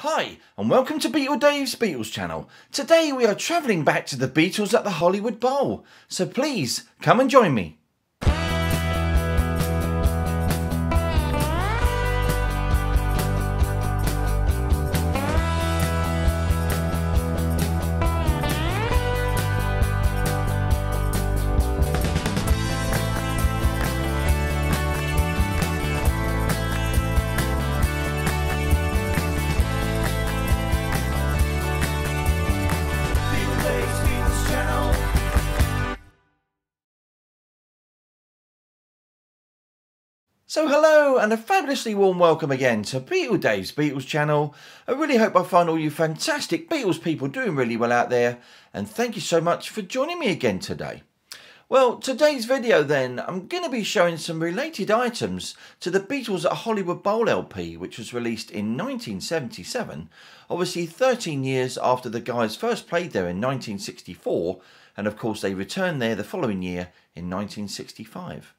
Hi, and welcome to BeatleDave's Beatles channel. Today we are travelling back to the Beatles at the Hollywood Bowl, so please come and join me. So hello and a fabulously warm welcome again to BeatleDave's Beatles channel. I really hope I find all you fantastic Beatles people doing really well out there, and thank you so much for joining me again today. Well, today's video then, I'm going to be showing some related items to the Beatles at Hollywood Bowl LP, which was released in 1977, obviously 13 years after the guys first played there in 1964, and of course they returned there the following year in 1965.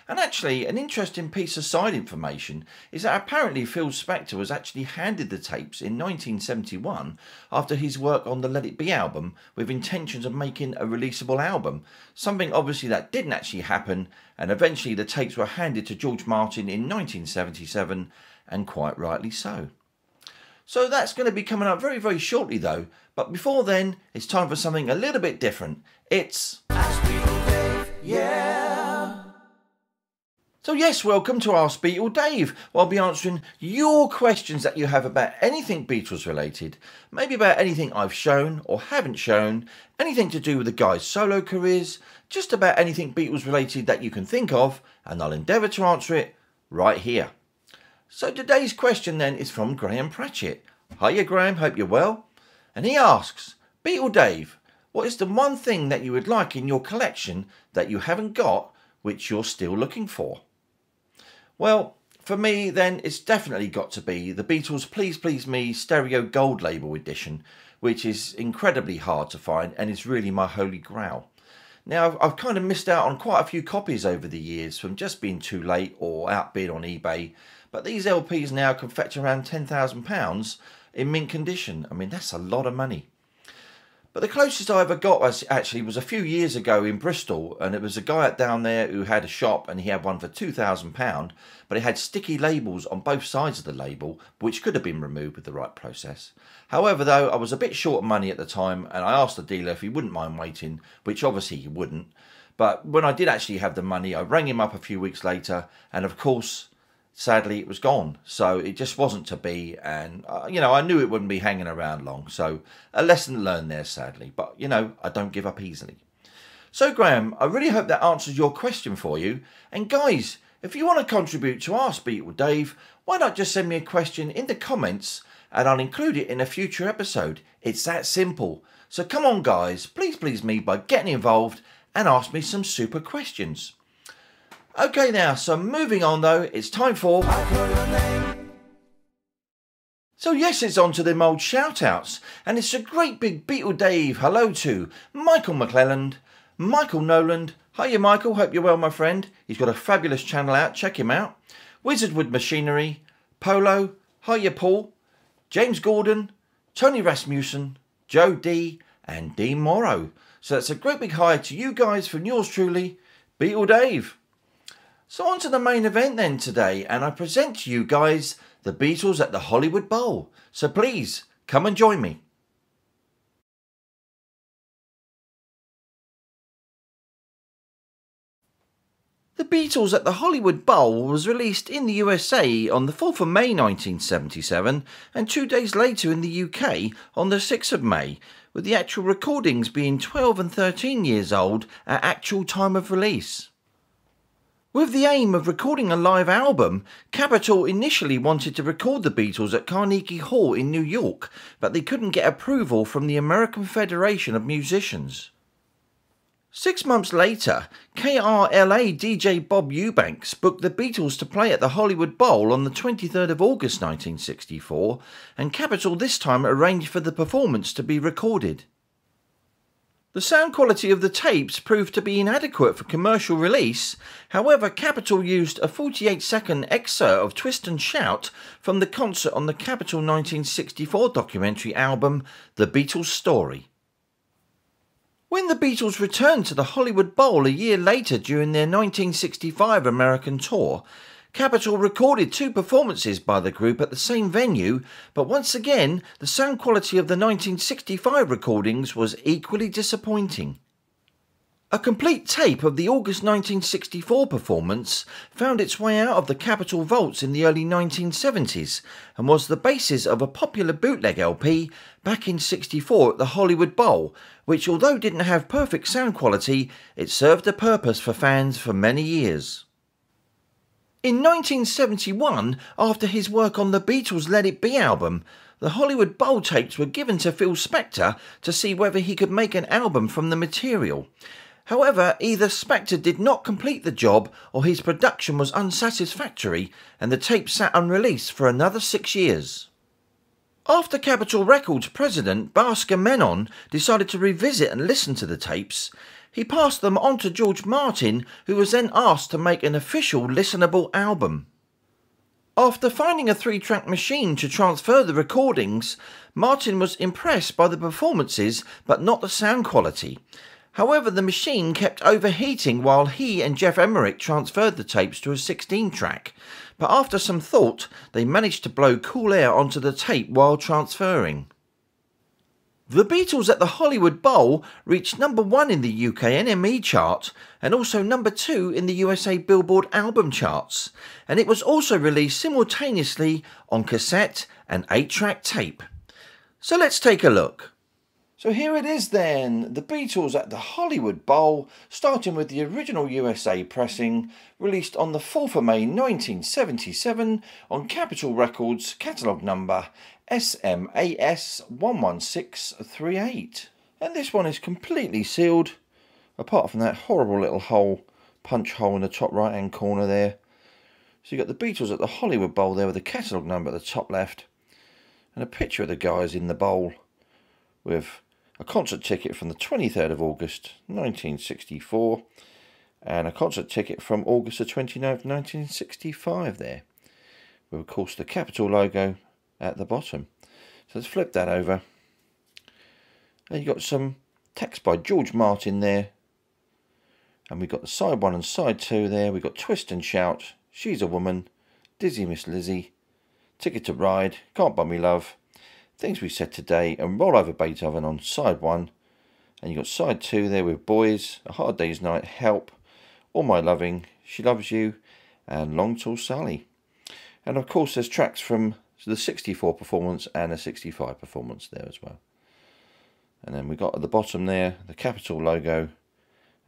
And actually, an interesting piece of side information is that apparently Phil Spector was actually handed the tapes in 1971 after his work on the Let It Be album with intentions of making a releasable album, something obviously that didn't actually happen, and eventually the tapes were handed to George Martin in 1977, and quite rightly so. So that's going to be coming up very, very shortly though, but before then, it's time for something a little bit different. It's Ask BeatleDave, yeah! So yes, welcome to Ask BeatleDave, where I'll be answering your questions that you have about anything Beatles related, maybe about anything I've shown or haven't shown, anything to do with the guys' solo careers, just about anything Beatles related that you can think of, and I'll endeavour to answer it right here. So today's question then is from Graham Pratchett. Hiya Graham, hope you're well. And he asks, BeatleDave, what is the one thing that you would like in your collection that you haven't got, which you're still looking for? Well, for me then, it's definitely got to be the Beatles Please Please Me Stereo Gold Label edition, which is incredibly hard to find and is really my holy grail. Now, I've kind of missed out on quite a few copies over the years from just being too late or outbid on eBay, but these LPs now can fetch around £10,000 in mint condition. I mean, that's a lot of money. But the closest I ever got was a few years ago in Bristol, and it was a guy down there who had a shop and he had one for £2,000, but it had sticky labels on both sides of the label, which could have been removed with the right process. However though, I was a bit short of money at the time and I asked the dealer if he wouldn't mind waiting, which obviously he wouldn't. But when I did actually have the money, I rang him up a few weeks later, and of course, sadly it was gone, so it just wasn't to be, and you know, I knew it wouldn't be hanging around long, so a lesson learned there sadly, but you know, I don't give up easily. So Graham, I really hope that answers your question for you, and guys, if you want to contribute to Ask BeatleDave, why not just send me a question in the comments and I'll include it in a future episode. It's that simple. So come on guys, please please me by getting involved and ask me some super questions. Okay now, so moving on though, it's time for I Call Your Name. So yes, it's on to them old shout-outs, and it's a great big BeatleDave hello to Michael McClelland, Michael Noland, hiya Michael, hope you're well my friend, he's got a fabulous channel out, check him out, Wizardwood Machinery, Polo, hiya Paul, James Gordon, Tony Rasmussen, Joe D and Dean Morrow. So that's a great big hi to you guys from yours truly, BeatleDave. So on to the main event then today, and I present to you guys the Beatles at the Hollywood Bowl. So please, come and join me. The Beatles at the Hollywood Bowl was released in the USA on the 4th of May 1977 and 2 days later in the UK on the 6th of May, with the actual recordings being 12 and 13 years old at actual time of release. With the aim of recording a live album, Capitol initially wanted to record the Beatles at Carnegie Hall in New York, but they couldn't get approval from the American Federation of Musicians. 6 months later, KRLA DJ Bob Eubanks booked the Beatles to play at the Hollywood Bowl on the 23rd of August 1964, and Capitol this time arranged for the performance to be recorded. The sound quality of the tapes proved to be inadequate for commercial release. However, Capitol used a 48-second excerpt of Twist and Shout from the concert on the Capitol 1964 documentary album The Beatles Story. When the Beatles returned to the Hollywood Bowl a year later during their 1965 American tour, Capitol recorded 2 performances by the group at the same venue, but once again, the sound quality of the 1965 recordings was equally disappointing. A complete tape of the August 1964 performance found its way out of the Capitol vaults in the early 1970s and was the basis of a popular bootleg LP back in '64 at the Hollywood Bowl, which, although didn't have perfect sound quality, it served a purpose for fans for many years. In 1971, after his work on the Beatles' Let It Be album, the Hollywood Bowl tapes were given to Phil Spector to see whether he could make an album from the material. However, either Spector did not complete the job or his production was unsatisfactory, and the tape sat unreleased for another 6 years. After Capitol Records president Bhaskar Menon decided to revisit and listen to the tapes, he passed them on to George Martin, who was then asked to make an official listenable album. After finding a 3-track machine to transfer the recordings, Martin was impressed by the performances but not the sound quality. However, the machine kept overheating while he and Jeff Emerick transferred the tapes to a 16-track, but after some thought, they managed to blow cool air onto the tape while transferring. The Beatles at the Hollywood Bowl reached number 1 in the UK NME chart and also number 2 in the USA Billboard album charts, and it was also released simultaneously on cassette and 8-track tape. So let's take a look. So here it is then, the Beatles at the Hollywood Bowl, starting with the original USA pressing, released on the 4th of May 1977 on Capitol Records, catalogue number SMAS 11638. And this one is completely sealed, apart from that horrible little hole, punch hole in the top right hand corner there. So you've got the Beatles at the Hollywood Bowl there with the catalogue number at the top left, and a picture of the guys in the bowl with a concert ticket from the 23rd of August 1964 and a concert ticket from August the 29th 1965 there, with of course the Capitol logo at the bottom. So let's flip that over, and you've got some text by George Martin there, and we've got the side 1 and side 2 there. We've got Twist and Shout, She's a Woman, Dizzy Miss Lizzie, Ticket to Ride, Can't Buy Me Love, Things We Said Today, and Roll Over Beethoven on side 1. And you've got side 2 there with Boys, A Hard Day's Night, Help, All My Loving, She Loves You, and Long Tall Sally. And of course there's tracks from the 64 performance and the 65 performance there as well. And then we got at the bottom there the Capitol logo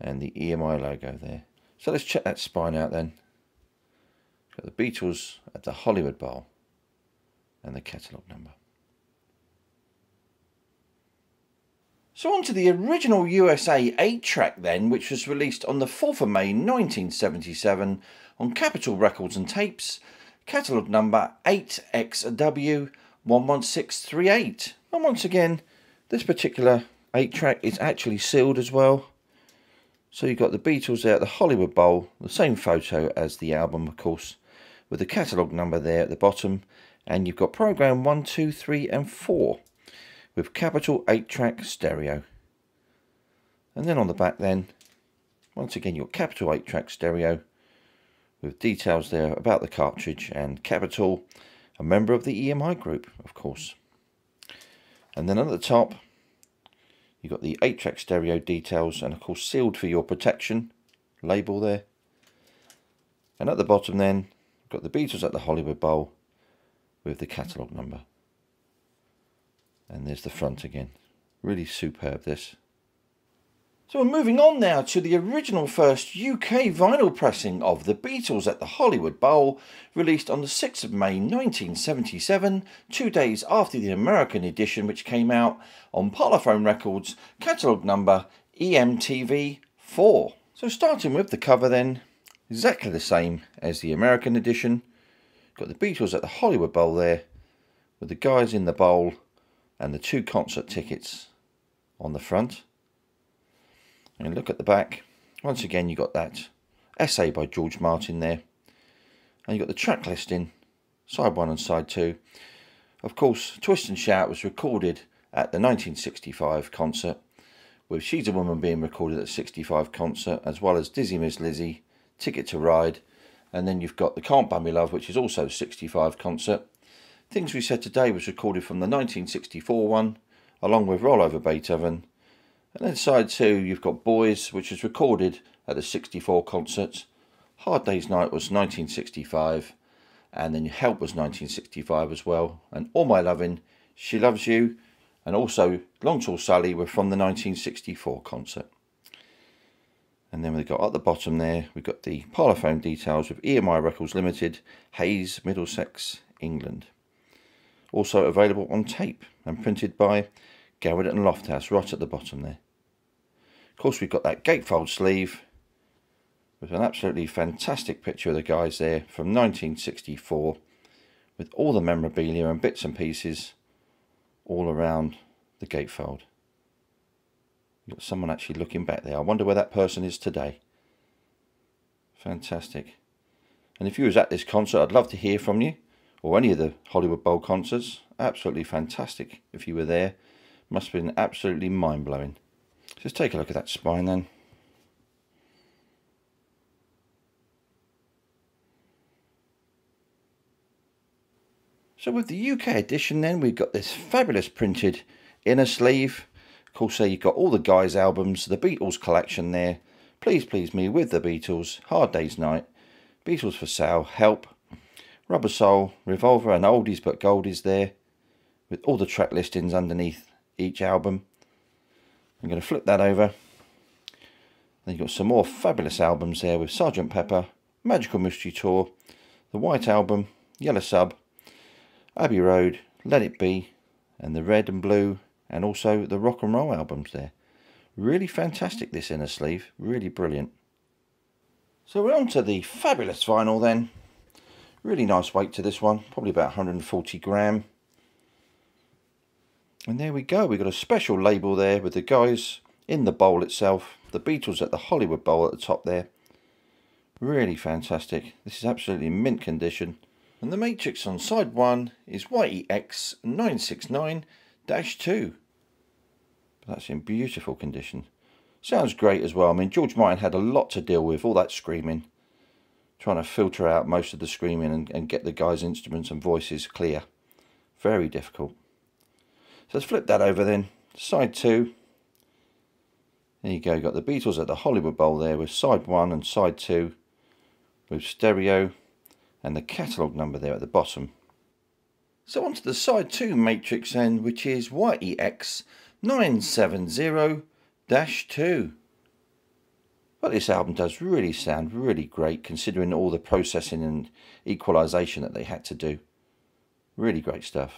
and the EMI logo there. So let's check that spine out then. Got the Beatles at the Hollywood Bowl and the catalogue number. So on to the original USA 8-track then, which was released on the 4th of May 1977 on Capitol Records and Tapes, catalogue number 8XW11638. And once again, this particular 8-track is actually sealed as well. So you've got the Beatles there at the Hollywood Bowl, the same photo as the album of course, with the catalogue number there at the bottom, and you've got program 1, 2, 3 and 4 with Capitol 8-track stereo. And then on the back then, once again your Capitol 8-track stereo with details there about the cartridge and Capitol, a member of the EMI group of course. And then at the top you've got the 8-track stereo details and of course sealed for your protection label there. And at the bottom then you've got the Beatles at the Hollywood Bowl with the catalogue number. And there's the front again. Really superb this. So we're moving on now to the original first UK vinyl pressing of the Beatles at the Hollywood Bowl, released on the 6th of May 1977, 2 days after the American edition, which came out on Parlophone Records, catalogue number EMTV4. So starting with the cover then, exactly the same as the American edition. Got the Beatles at the Hollywood Bowl there, with the guys in the bowl and the 2 concert tickets on the front. And look at the back. Once again, you got that essay by George Martin there. And you got the track listing, side 1 and side 2. Of course, Twist and Shout was recorded at the 1965 concert, with She's a Woman being recorded at the 65 concert, as well as Dizzy Miss Lizzy, Ticket to Ride, and then you've got the Can't Buy Me Love, which is also 65 concert. Things We Said Today was recorded from the 1964 one, along with Roll Over Beethoven. And then side 2, you've got Boys, which was recorded at the 64 concert. Hard Day's Night was 1965, and then Help was 1965 as well. And All My Lovin', She Loves You, and also Long Tall Sally were from the 1964 concert. And then we've got at the bottom there, we've got the parlophone details with EMI Records Limited, Hayes, Middlesex, England. Also available on tape and printed by Garrett and Lofthouse right at the bottom there. Of course, we've got that gatefold sleeve with an absolutely fantastic picture of the guys there from 1964 with all the memorabilia and bits and pieces all around the gatefold. You've got someone actually looking back there. I wonder where that person is today. Fantastic. And if you was at this concert, I'd love to hear from you, or any of the Hollywood Bowl concerts. Absolutely fantastic if you were there. Must have been absolutely mind-blowing. Just take a look at that spine then. So with the UK edition then, we've got this fabulous printed inner sleeve. Of course, there you've got all the guys' albums, the Beatles collection there. Please Please Me, With the Beatles, Hard Day's Night, Beatles for Sale, Help, Rubber Soul, Revolver, and Oldies But Goldies there, with all the track listings underneath each album. I'm going to flip that over. Then you've got some more fabulous albums there with Sgt. Pepper, Magical Mystery Tour, the White Album, Yellow Sub, Abbey Road, Let It Be, and the Red and Blue, and also the Rock and Roll albums there. Really fantastic, this inner sleeve, really brilliant. So we're on to the fabulous vinyl then. Really nice weight to this one, probably about 140 gram. And there we go, we've got a special label there with the guys in the bowl itself, the Beatles at the Hollywood Bowl at the top there. Really fantastic. This is absolutely mint condition. And the matrix on side 1 is YEX 969-2. That's in beautiful condition. Sounds great as well. I mean, George Martin had a lot to deal with, all that screaming. Trying to filter out most of the screaming and get the guys' instruments and voices clear. Very difficult. So let's flip that over then. Side 2. There you go, you've got the Beatles at the Hollywood Bowl there with side 1 and side 2 with stereo and the catalogue number there at the bottom. So onto the side 2 matrix then, which is YEX 970-2. But this album does really sound really great considering all the processing and equalisation that they had to do. Really great stuff.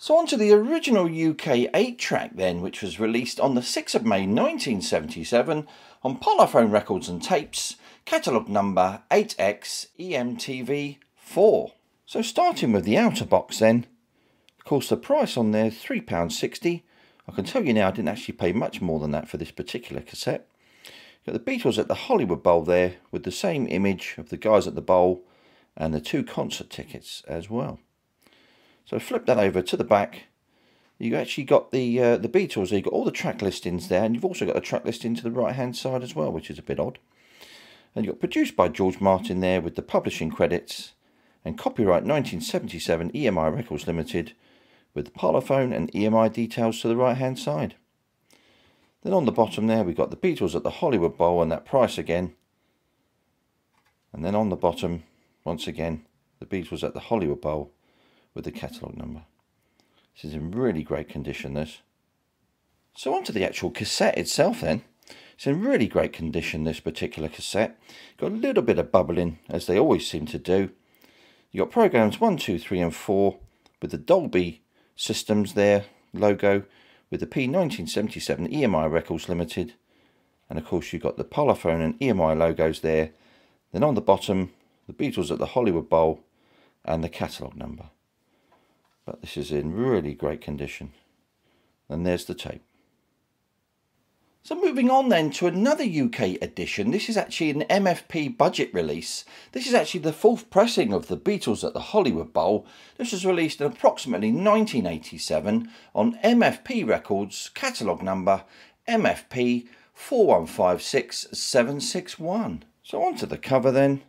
So on to the original UK 8-track then, which was released on the 6th of May 1977 on Parlophone Records and Tapes, catalogue number 8XEMTV4. So starting with the outer box then, of course the price on there is £3.60. I can tell you now I didn't actually pay much more than that for this particular cassette. Got the Beatles at the Hollywood Bowl there with the same image of the guys at the bowl and the 2 concert tickets as well. So flip that over to the back. You actually got the Beatles. You've got all the track listings there, and you've also got a track listing to the right hand side as well, which is a bit odd. And you've got produced by George Martin there with the publishing credits, and copyright 1977 EMI Records Limited with the Parlophone and EMI details to the right hand side. Then on the bottom there we've got the Beatles at the Hollywood Bowl and that price again. And then on the bottom, once again, the Beatles at the Hollywood Bowl with the catalogue number. This is in really great condition, this. So onto the actual cassette itself then. It's in really great condition, this particular cassette. Got a little bit of bubbling, as they always seem to do. You got programs 1, 2, 3 and 4 with the Dolby Systems there, logo, with the P1977 EMI Records Limited. And of course you've got the Parlophone and EMI logos there. Then on the bottom, the Beatles at the Hollywood Bowl and the catalogue number. But this is in really great condition. And there's the tape. So moving on then to another UK edition. This is actually an MFP budget release. This is actually the fourth pressing of the Beatles at the Hollywood Bowl. This was released in approximately 1987 on MFP Records, catalogue number MFP 4156761. So onto the cover then.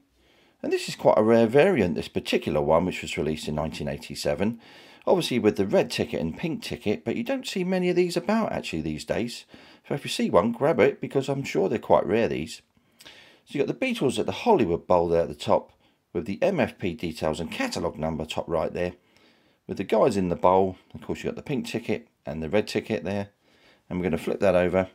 And this is quite a rare variant, this particular one, which was released in 1987. Obviously with the red ticket and pink ticket, but you don't see many of these about actually these days. So if you see one, grab it, because I'm sure they're quite rare, these. So you've got the Beatles at the Hollywood Bowl there at the top, with the MFP details and catalogue number top right there. With the guys in the bowl, of course you've got the pink ticket and the red ticket there. And we're going to flip that over.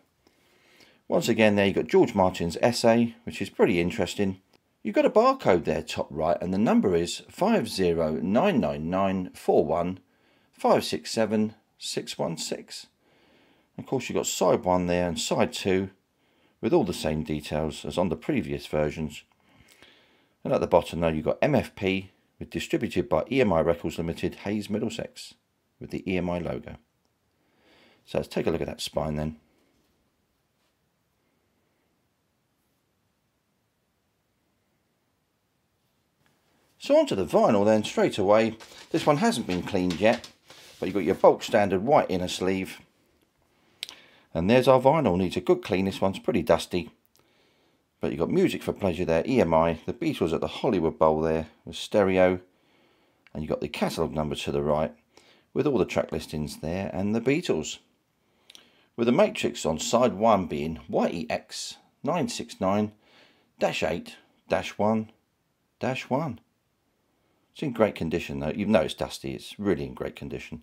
Once again there you've got George Martin's essay, which is pretty interesting. You've got a barcode there top right, and the number is 5099941567616. Of course you've got side 1 there and side 2 with all the same details as on the previous versions. And at the bottom now you've got MFP with distributed by EMI Records Limited, Hayes, Middlesex, with the EMI logo. So let's take a look at that spine then. So onto the vinyl then straight away. This one hasn't been cleaned yet, but you've got your bulk standard white inner sleeve. And there's our vinyl. Needs a good clean. This one's pretty dusty. But you've got Music for Pleasure there, EMI, the Beatles at the Hollywood Bowl there with stereo. And you've got the catalogue number to the right with all the track listings there and the Beatles. With the matrix on side 1 being YEX 969-8-1-1. It's in great condition though. Even though it's dusty, it's really in great condition.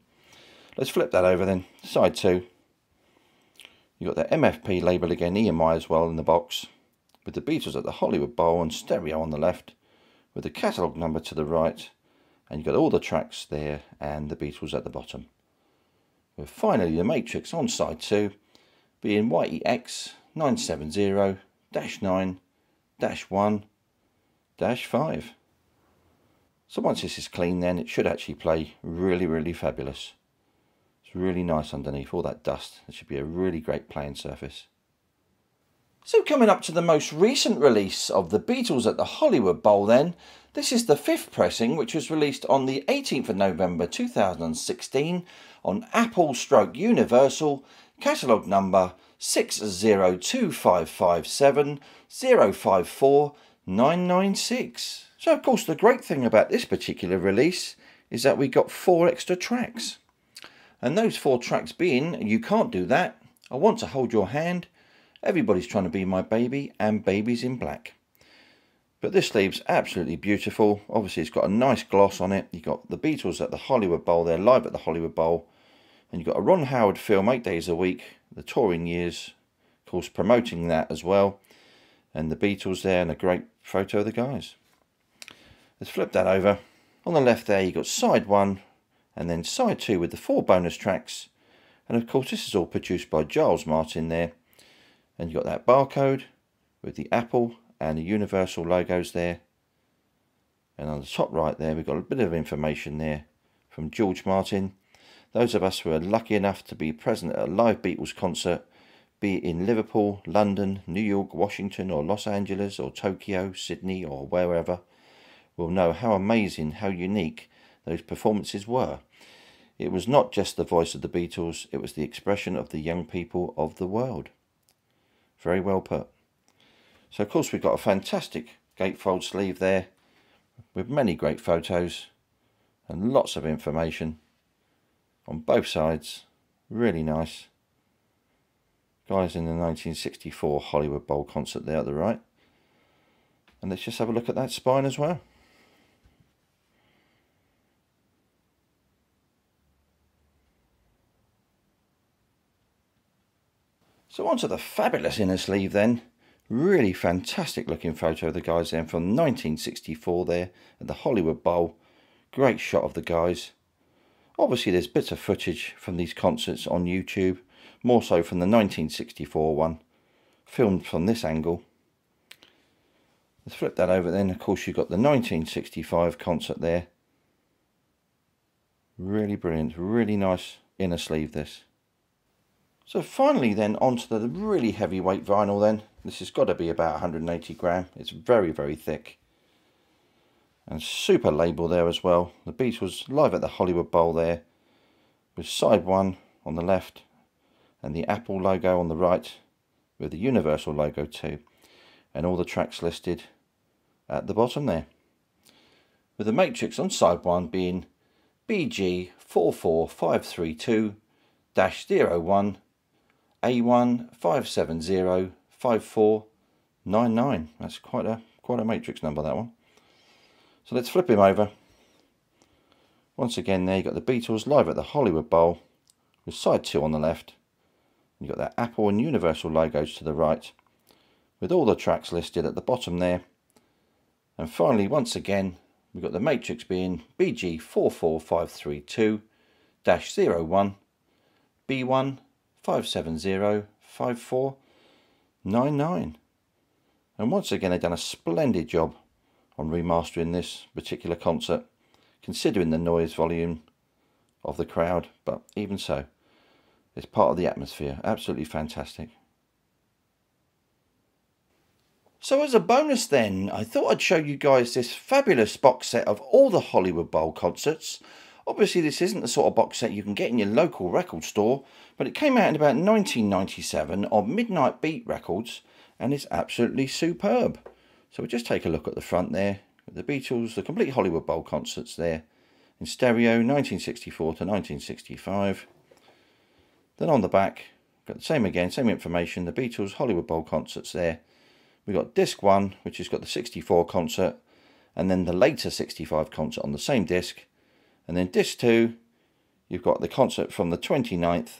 Let's flip that over then. Side 2. You've got the MFP label again, EMI as well in the box, with the Beatles at the Hollywood Bowl and stereo on the left, with the catalogue number to the right, and you've got all the tracks there and the Beatles at the bottom. With finally the matrix on side 2 being YEX 970-9-1-5. So once this is clean then it should actually play really fabulous. It's really nice underneath all that dust. It should be a really great playing surface. So coming up to the most recent release of the Beatles at the Hollywood Bowl then, this is the 5th pressing, which was released on the 18th of November 2016 on Apple/Universal, catalogue number 6025570549996. So of course the great thing about this particular release is that we got 4 extra tracks. And those 4 tracks being You Can't Do That, I Want to Hold Your Hand, Everybody's Trying to Be My Baby, and Babies in Black. But this sleeve's absolutely beautiful. Obviously it's got a nice gloss on it. You've got the Beatles at the Hollywood Bowl there, live at the Hollywood Bowl. And you've got a Ron Howard film, 8 days a week, the touring years, of course promoting that as well. And the Beatles there and a great photo of the guys. Let's flip that over. On the left there you've got side 1 and then side 2 with the 4 bonus tracks. And of course this is all produced by Giles Martin there. And you've got that barcode with the Apple and the Universal logos there. And on the top right there we've got a bit of information there from George Martin. Those of us who are lucky enough to be present at a live Beatles concert, be it in Liverpool, London, New York, Washington or Los Angeles or Tokyo, Sydney or wherever, will know how amazing, how unique those performances were. It was not just the voice of the Beatles, it was the expression of the young people of the world. Very well put. So of course we've got a fantastic gatefold sleeve there with many great photos and lots of information on both sides. Really nice. Guys in the 1964 Hollywood Bowl concert there at the right. And let's just have a look at that spine as well. So onto the fabulous inner sleeve then. Really fantastic looking photo of the guys then from 1964 there at the Hollywood Bowl. Great shot of the guys. Obviously there's bits of footage from these concerts on YouTube, more so from the 1964 one, filmed from this angle. Let's flip that over then. Of course you've got the 1965 concert there. Really brilliant, really nice inner sleeve this. So finally then onto the really heavyweight vinyl then. This has got to be about 180 gram. It's very, very thick. And super label there as well. The Beatles live at the Hollywood Bowl there, with side 1 on the left and the Apple logo on the right, with the Universal logo too, and all the tracks listed at the bottom there, with the matrix on side 1 being BG44532-01 A1570549. That's quite a matrix number, that one. So let's flip him over. Once again there, you've got the Beatles live at the Hollywood Bowl, with side 2 on the left. You've got that Apple and Universal logos to the right, with all the tracks listed at the bottom there. And finally, once again, we've got the matrix being BG44532-01 B1570549. And once again, they've done a splendid job on remastering this particular concert, considering the noise volume of the crowd, but even so, it's part of the atmosphere. Absolutely fantastic. So as a bonus then, I thought I'd show you guys this fabulous box set of all the Hollywood Bowl concerts. Obviously this isn't the sort of box set you can get in your local record store, but it came out in about 1997 on Midnight Beat Records, and it's absolutely superb. So we'll just take a look at the front there, with the Beatles, the complete Hollywood Bowl concerts there, in stereo, 1964 to 1965. Then on the back, got the same again, same information, the Beatles Hollywood Bowl concerts there. We've got disc 1, which has got the 64 concert, and then the later 65 concert on the same disc. And then disc 2, you've got the concert from the 29th,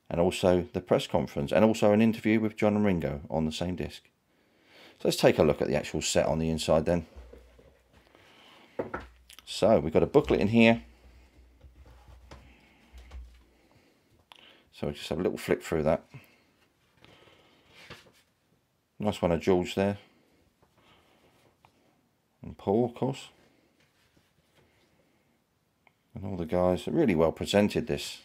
and also the press conference, and also an interview with John and Ringo on the same disc. So let's take a look at the actual set on the inside then. So we've got a booklet in here. So we'll just have a little flick through that. Nice one of George there. And Paul, of course. And all the guys. Really well presented, this.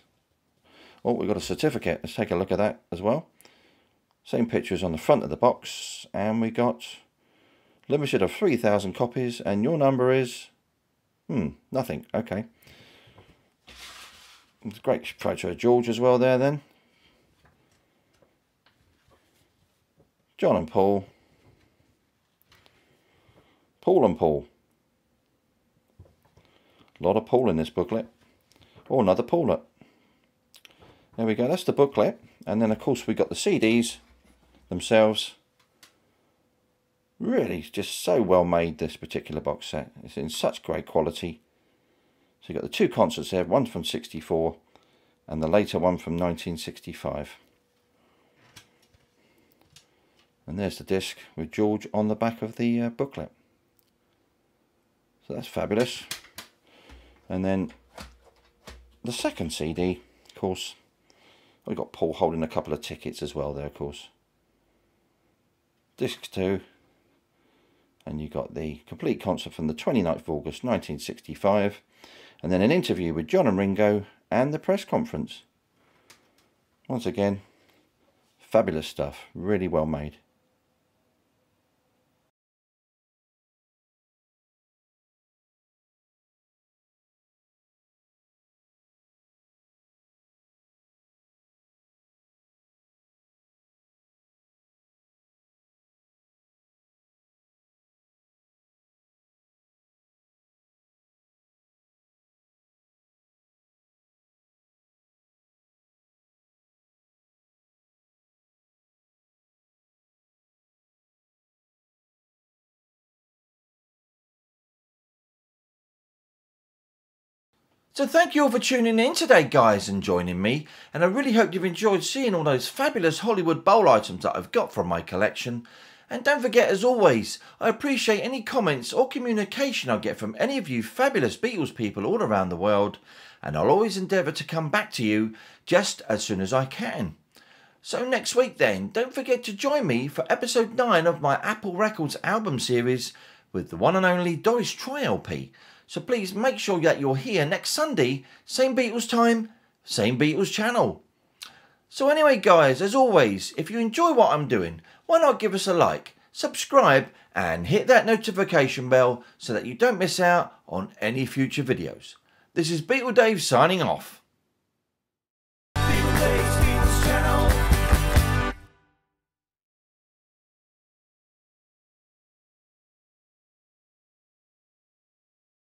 Oh, we've got a certificate. Let's take a look at that as well. Same pictures on the front of the box. And we got limited of 3,000 copies. And your number is... nothing. Okay. It's a great photo of George as well there then. John and Paul. Paul and Paul. A lot of Paul in this booklet. Oh, another Paulet. There we go, that's the booklet. And then of course we got the CDs themselves. Really just so well made, this particular box set. It's in such great quality. So you've got the 2 concerts there, one from 64 and the later one from 1965. And there's the disc with George on the back of the booklet. So that's fabulous. And then the second CD, of course, we've got Paul holding a couple of tickets as well there, of course. Disc 2. And you got the complete concert from the 29th of August 1965. And then an interview with John and Ringo and the press conference. Once again, fabulous stuff. Really well made. So thank you all for tuning in today, guys, and joining me. And I really hope you've enjoyed seeing all those fabulous Hollywood Bowl items that I've got from my collection. And don't forget, as always, I appreciate any comments or communication I get from any of you fabulous Beatles people all around the world. And I'll always endeavour to come back to you just as soon as I can. So next week then, don't forget to join me for episode 9 of my Apple Records album series with the one and only Doris Troy LP. So please make sure that you're here next Sunday, same Beatles time, same Beatles channel. So anyway guys, as always, if you enjoy what I'm doing, why not give us a like, subscribe and hit that notification bell so that you don't miss out on any future videos. This is BeatleDave signing off.